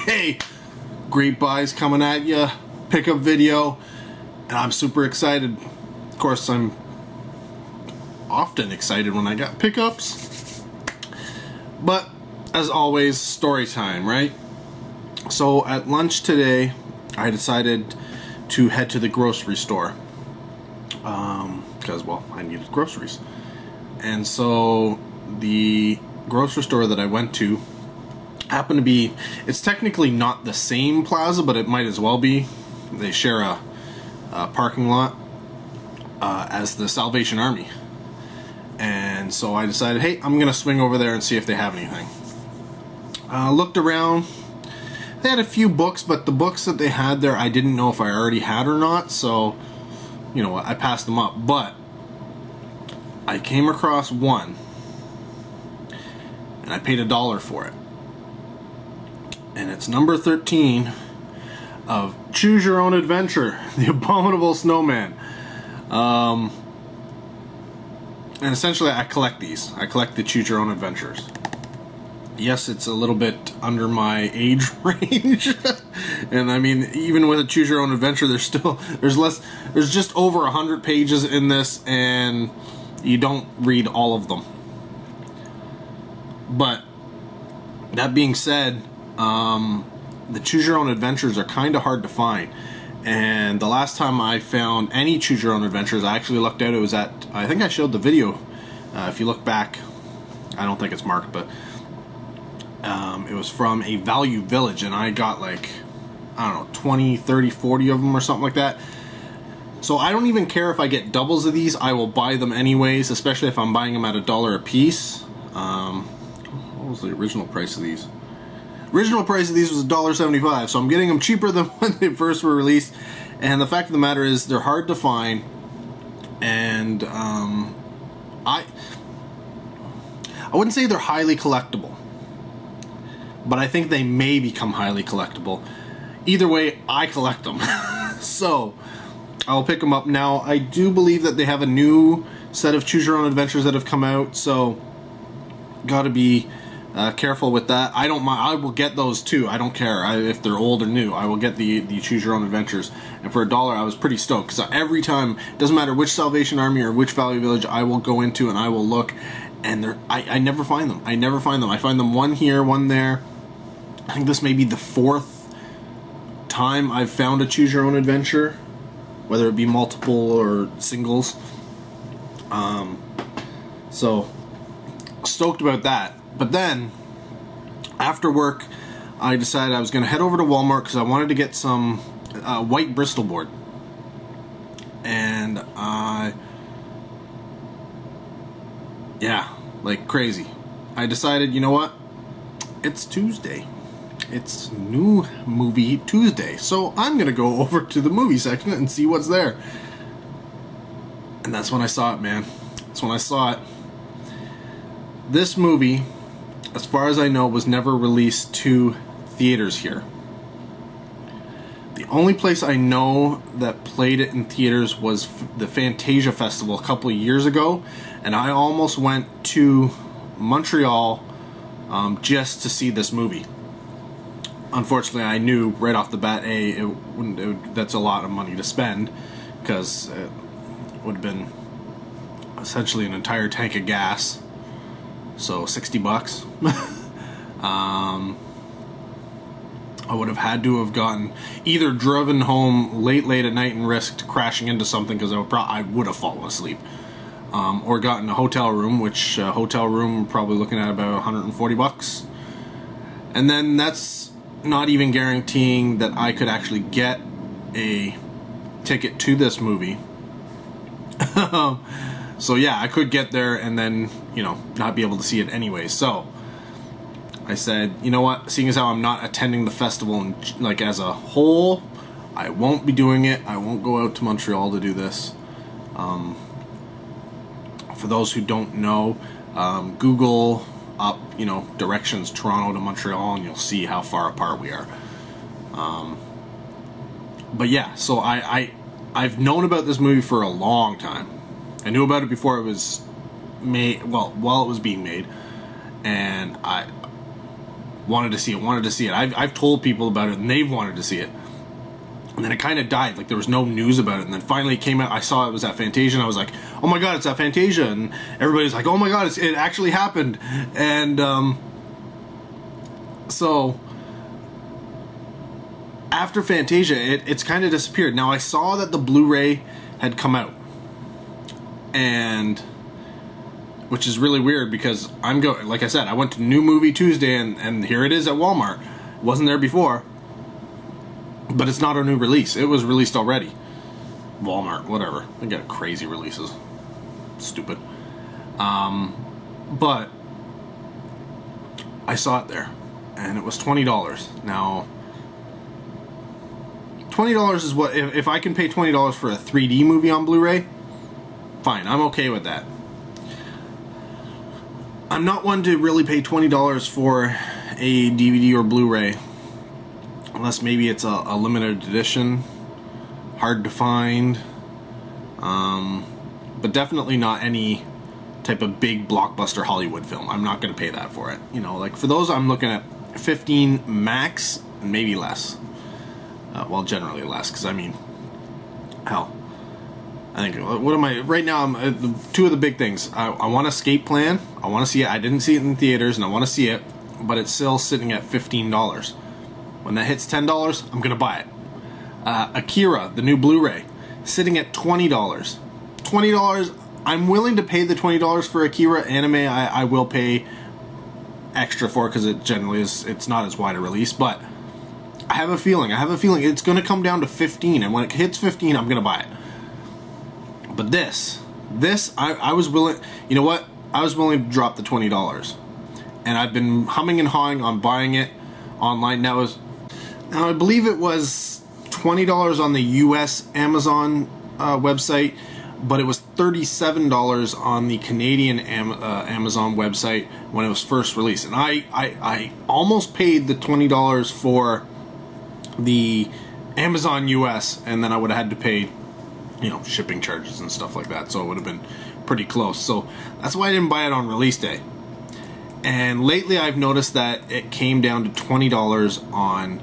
Hey, great buys coming at you, pickup video, and I'm super excited. Of course, I'm often excited when I got pickups, but as always, story time, right? So at lunch today, I decided to head to the grocery store because, well, I needed groceries. And so the grocery store that I went to happened to be, it's technically not the same plaza, but it might as well be. They share a parking lot as the Salvation Army. And so I decided, hey, I'm going to swing over there and see if they have anything. Looked around. They had a few books, but the books that they had there, I didn't know if I already had or not, so, you know what, I passed them up. But I came across one, and I paid $1 for it. And it's number 13 of Choose Your Own Adventure, The Abominable Snowman. And essentially, I collect these. I collect the Choose Your Own Adventures. Yes, it's a little bit under my age range. And I mean, even with a Choose Your Own Adventure, there's just over 100 pages in this, and you don't read all of them. But that being said, the Choose Your Own Adventures are kind of hard to find. And the last time I found any Choose Your Own Adventures, I actually looked out, it was at, I think I showed the video. If you look back, I don't think it's marked, but it was from a Value Village, and I got like, I don't know, 20, 30, 40 of them or something like that. So I don't even care if I get doubles of these, I will buy them anyways, especially if I'm buying them at $1 a piece. What was the original price of these? Original price of these was $1.75, so I'm getting them cheaper than when they first were released. And the fact of the matter is, they're hard to find, and I wouldn't say they're highly collectible, but I think they may become highly collectible. Either way, I collect them. So I'll pick them up. Now, I do believe that they have a new set of Choose Your Own Adventures that have come out, so gotta be careful with that. I don't mind. I will get those too. I don't care if they're old or new. I will get the Choose Your Own Adventures. And for $1, I was pretty stoked, because every time, doesn't matter which Salvation Army or which Value Village I will go into, and I will look, and I never find them. I never find them. I find them one here, one there. I think this may be the 4th time I've found a Choose Your Own Adventure, whether it be multiple or singles. So stoked about that. But then after work, I decided I was going to head over to Walmart because I wanted to get some white Bristol board. And yeah, like crazy, I decided, you know what, it's Tuesday. It's New Movie Tuesday. So I'm going to go over to the movie section and see what's there. And that's when I saw it, man. That's when I saw it. This movie, as far as I know, was never released to theaters here. The only place I know that played it in theaters was the Fantasia Festival a couple of years ago. And I almost went to Montreal just to see this movie. Unfortunately, I knew right off the bat, that's a lot of money to spend, because it would have been essentially an entire tank of gas, so $60. I would have had to have gotten, either driven home late at night and risked crashing into something, because I would have fallen asleep, or gotten a hotel room, which hotel room probably looking at about $140, and then that's not even guaranteeing that I could actually get a ticket to this movie. So yeah, I could get there and then, you know, not be able to see it anyway. So I said, you know what, seeing as how I'm not attending the festival like as a whole, I won't be doing it. I won't go out to Montreal to do this. For those who don't know, Google up, you know, directions Toronto to Montreal, and you'll see how far apart we are. But yeah, so I've known about this movie for a long time. I knew about it before it was made, well, while it was being made, and wanted to see it. I've told people about it, and they've wanted to see it. And then it kind of died. Like, there was no news about it. And then finally it came out. I saw it was at Fantasia, and I was like, oh my god, it's at Fantasia. And everybody's like, oh my god, it actually happened. And so after Fantasia, it's kind of disappeared. Now, I saw that the Blu-ray had come out, and which is really weird, because like I said, I went to New Movie Tuesday, and here it is at Walmart. It wasn't there before. But it's not a new release. It was released already. Walmart, whatever. They got crazy releases. Stupid. But I saw it there, and it was $20. Now, $20 is what, if I can pay $20 for a 3D movie on Blu-ray, fine, I'm okay with that. I'm not one to really pay $20 for a DVD or Blu-ray, unless maybe it's a limited edition, hard to find, but definitely not any type of big blockbuster Hollywood film. I'm not going to pay that for it. You know, like for those, I'm looking at 15 max, maybe less. Well, generally less, because I mean, hell, I think, what am I, right now, I'm, two of the big things, I want Escape Plan, I want to see it, I didn't see it in theaters, and I want to see it, but it's still sitting at $15. When that hits $10, I'm going to buy it. Akira, the new Blu-ray, sitting at $20. $20, I'm willing to pay the $20 for Akira anime. I will pay extra for it, because it generally is, it's not as wide a release, but I have a feeling it's going to come down to 15, and when it hits 15, I'm going to buy it. But this, I was willing, you know what? I was willing to drop the $20. And I've been humming and hawing on buying it online. Now, I believe it was $20 on the US Amazon website, but it was $37 on the Canadian Amazon website when it was first released. And I almost paid the $20 for the Amazon US, and then I would have had to pay, you know, shipping charges and stuff like that, so it would have been pretty close. So that's why I didn't buy it on release day. And lately I've noticed that it came down to $20 on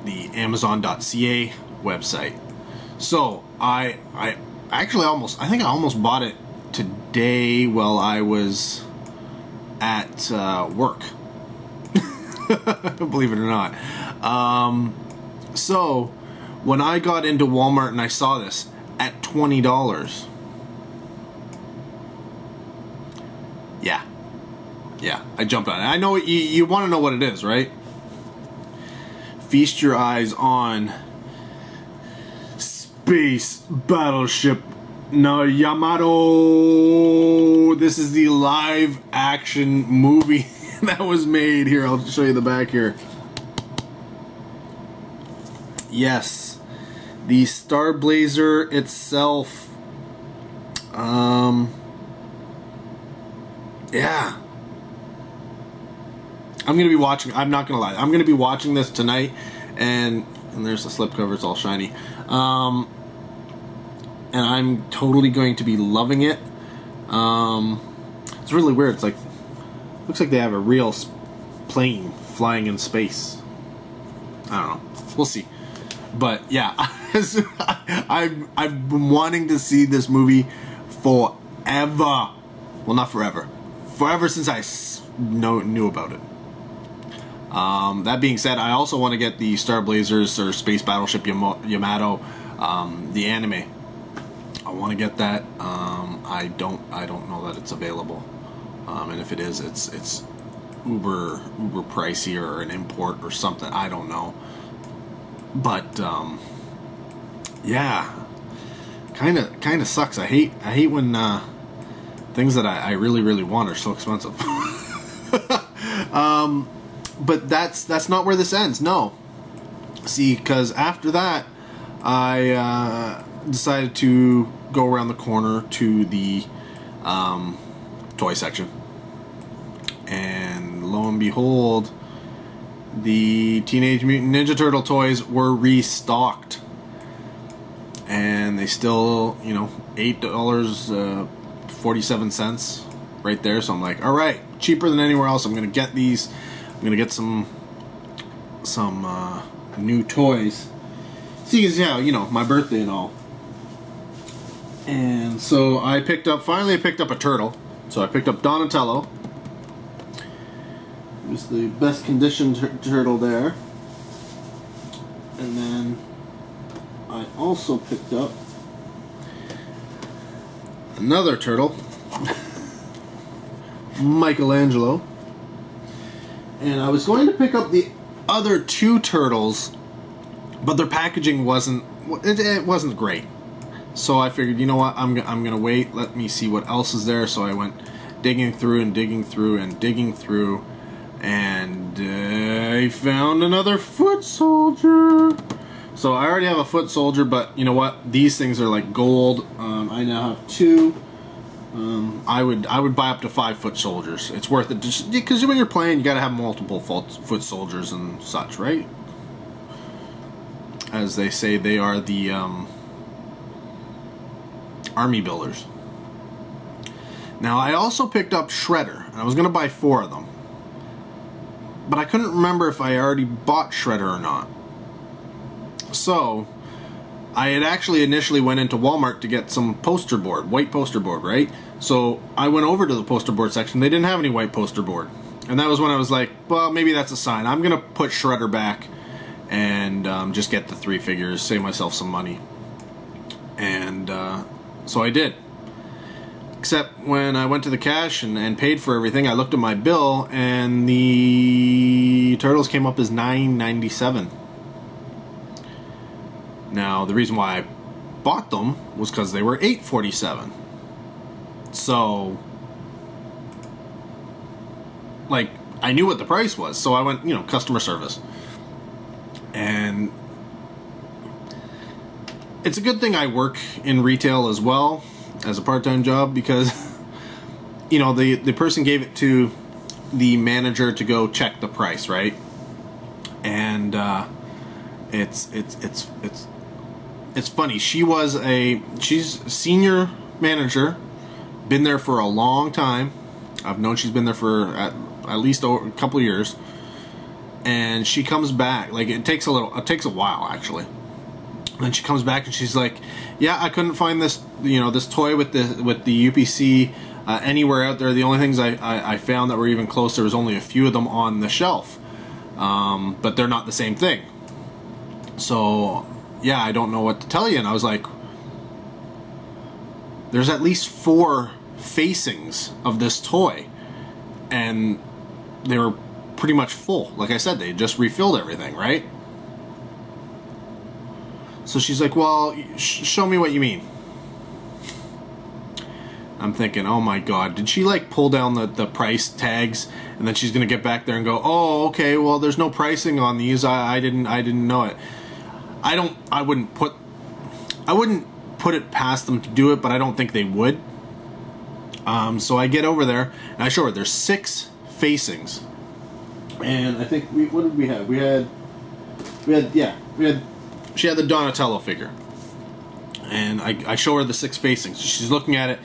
the Amazon.ca website. So I think I almost bought it today while I was at work. Believe it or not. So when I got into Walmart and I saw this at $20, yeah, I jumped on it. I know you want to know what it is, right? Feast your eyes on Space Battleship Yamato. This is the live action movie that was made. Here, I'll show you the back here. Yes, the Star Blazer itself. Yeah. I'm going to be watching, I'm not going to lie, I'm going to be watching this tonight, and there's the slipcover, it's all shiny. And I'm totally going to be loving it. It's really weird. It's like, looks like they have a real plane flying in space. I don't know. We'll see. But yeah, I've been wanting to see this movie forever. Well, not forever. Forever since I knew about it. That being said, I also want to get the Star Blazers or Space Battleship Yamato, the anime. I want to get that. I don't know that it's available, and if it is, it's uber pricey or an import or something. I don't know, but yeah, kind of sucks. I hate when things that I really want are so expensive. But that's not where this ends. No, see, because after that, I decided to go around the corner to the toy section, and lo and behold, the Teenage Mutant Ninja Turtle toys were restocked, and they still, $8.47 right there. So I'm like, all right, cheaper than anywhere else. I'm gonna get these. I'm gonna get some new toys. See, yeah, you know, my birthday and all. And so finally I picked up a turtle. So I picked up Donatello. It was the best conditioned turtle there. And then I also picked up another turtle, Michelangelo. And I was going to pick up the other two turtles, but their packaging wasn't great. So I figured, you know what, I'm gonna wait. Let me see what else is there. So I went digging through and digging through and digging through, and I found another foot soldier. So I already have a foot soldier, but you know what? These things are like gold. I now have two. I would buy up to 5 foot soldiers. It's worth it, just because when you're playing, you got to have multiple foot soldiers and such, right? As they say, they are the army builders. Now I also picked up Shredder, and I was going to buy 4 of them, but I couldn't remember if I already bought Shredder or not. So I had actually initially went into Walmart to get some poster board, white poster board, right? So I went over to the poster board section. They didn't have any white poster board, and that was when I was like, well, maybe that's a sign. I'm gonna put Shredder back and just get the 3 figures, save myself some money. And so I did. Except when I went to the cash and paid for everything, I looked at my bill, and the turtles came up as $9.97. Now, the reason why I bought them was because they were $8.47. So, like, I knew what the price was, so I went, you know, customer service. And it's a good thing I work in retail as well as a part-time job, because, you know, the person gave it to the manager to go check the price, right? And it's funny. She's a senior manager, been there for a long time. I've known she's been there for at least a couple of years. And she comes back, like, it takes a while actually. And she comes back and she's like, yeah, I couldn't find this, you know, this toy with the UPC anywhere out there. The only things I found that were even close, there was only a few of them on the shelf. But they're not the same thing. So, yeah, I don't know what to tell you. And I was like, there's at least 4 facings of this toy, and they were pretty much full. Like I said, they just refilled everything, right? So she's like, well, show me what you mean. I'm thinking, oh my god, did she like pull down the price tags, and then she's gonna get back there and go, oh, okay, well, there's no pricing on these. I didn't know it. I wouldn't put it past them to do it, but I don't think they would. So I get over there and I show her there's 6 facings, and I think what did we have? She had the Donatello figure, and I show her the 6 facings. She's looking at it,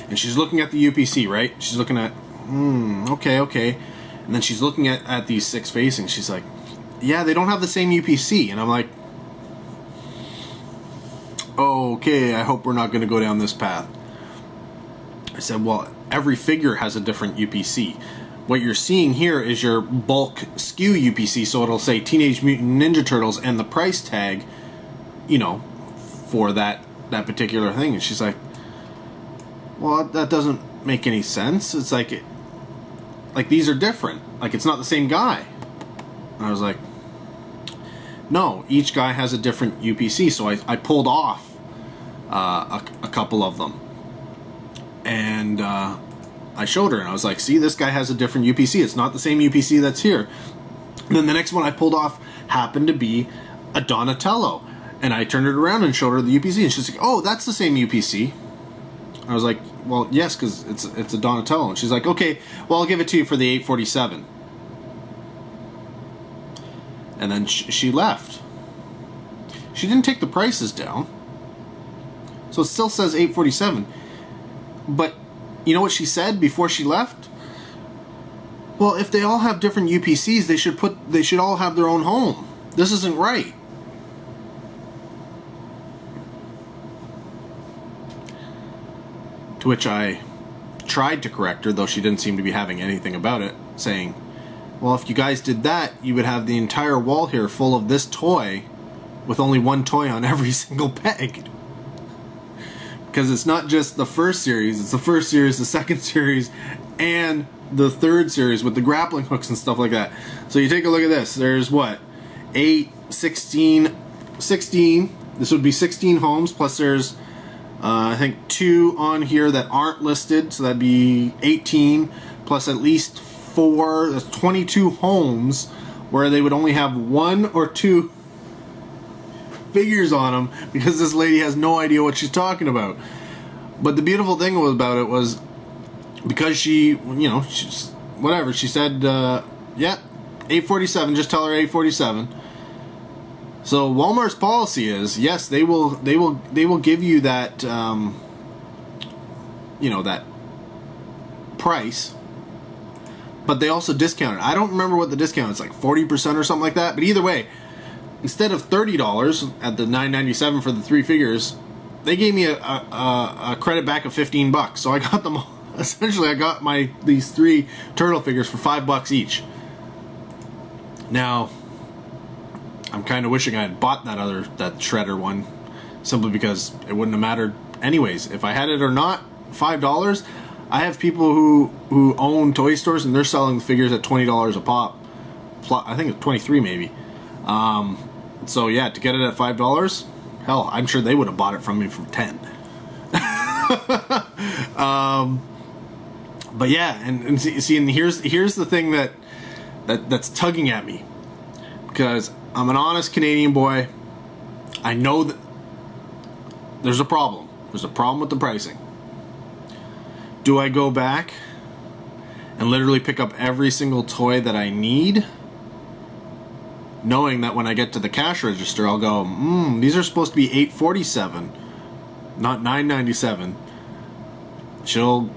and she's looking at the UPC, right? She's looking at, okay, and then she's looking at these 6 facings. She's like, yeah, they don't have the same UPC, and I'm like, okay, I hope we're not going to go down this path. I said, well, every figure has a different UPC. What you're seeing here is your bulk SKU UPC, so it'll say Teenage Mutant Ninja Turtles and the price tag, you know, for that particular thing. And she's like, well, that doesn't make any sense. It's like these are different. Like, it's not the same guy. And I was like, no, each guy has a different UPC. So I pulled off a couple of them, and I showed her, and I was like, see, this guy has a different UPC. It's not the same UPC that's here. And then the next one I pulled off happened to be a Donatello, and I turned it around and showed her the UPC, and she's like, oh, that's the same UPC. I was like, well, yes, because it's a Donatello. And she's like, okay, well, I'll give it to you for the $8.47. And then she left. She didn't take the prices down, so it still says $8.47. But, you know what she said before she left? Well, if they all have different UPCs, they should all have their own home. This isn't right. To which I tried to correct her, though she didn't seem to be having anything about it, saying, well, if you guys did that, you would have the entire wall here full of this toy with only one toy on every single peg. Because it's not just the first series, it's the first series, the second series, and the third series with the grappling hooks and stuff like that. So you take a look at this. There's what? 8, 16. This would be 16 homes, plus there's I think 2 on here that aren't listed, so that'd be 18, plus at least 4, that's 22 homes where they would only have 1 or 2 figures on them because this lady has no idea what she's talking about. But the beautiful thing about it was, because she, you know, she's, whatever, she said, yeah, 847, just tell her 847. So Walmart's policy is, yes, they will give you that, you know, that price, but they also discount it. I don't remember what the discount is, like 40% or something like that. But either way, instead of $30 at the $9.97 for the 3 figures, they gave me a credit back of $15. So I got them. Essentially, I got these 3 turtle figures for $5 each. Now, I'm kind of wishing I had bought that shredder one, simply because it wouldn't have mattered anyways. If I had it or not, $5. I have people who own toy stores and they're selling the figures at $20 a pop. I think it's 23 maybe. So yeah, to get it at $5, hell, I'm sure they would have bought it from me for 10. But yeah, and see, and here's the thing that's tugging at me, because I'm an honest Canadian boy. I know that there's a problem. There's a problem with the pricing. Do I go back and literally pick up every single toy that I need, knowing that when I get to the cash register, I'll go, these are supposed to be $8.47, not $9.97. She'll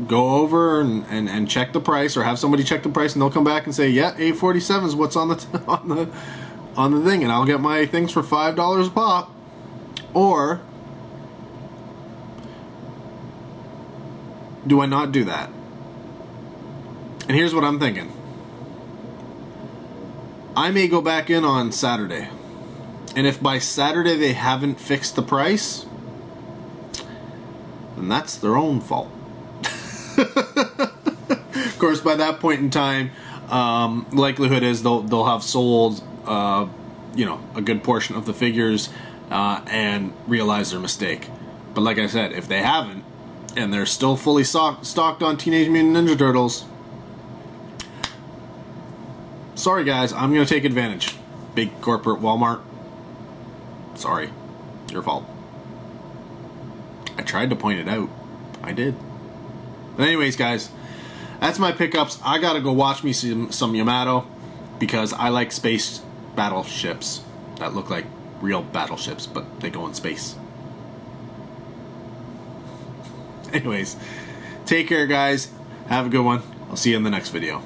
go over and check the price, or have somebody check the price, and they'll come back and say, yeah, $8.47 is what's on the on the thing, and I'll get my things for $5 a pop. Or do I not do that? And here's what I'm thinking. I may go back in on Saturday, and if by Saturday they haven't fixed the price, then that's their own fault. Of course, by that point in time, likelihood is they'll have sold, you know, a good portion of the figures and realize their mistake. But like I said, if they haven't, and they're still fully stocked on Teenage Mutant Ninja Turtles, sorry guys, I'm going to take advantage. Big corporate Walmart, sorry, your fault. I tried to point it out. I did. But anyways, guys, that's my pickups. I gotta go watch me some Yamato, because I like space battleships that look like real battleships, but they go in space. Anyways, take care, guys. Have a good one. I'll see you in the next video.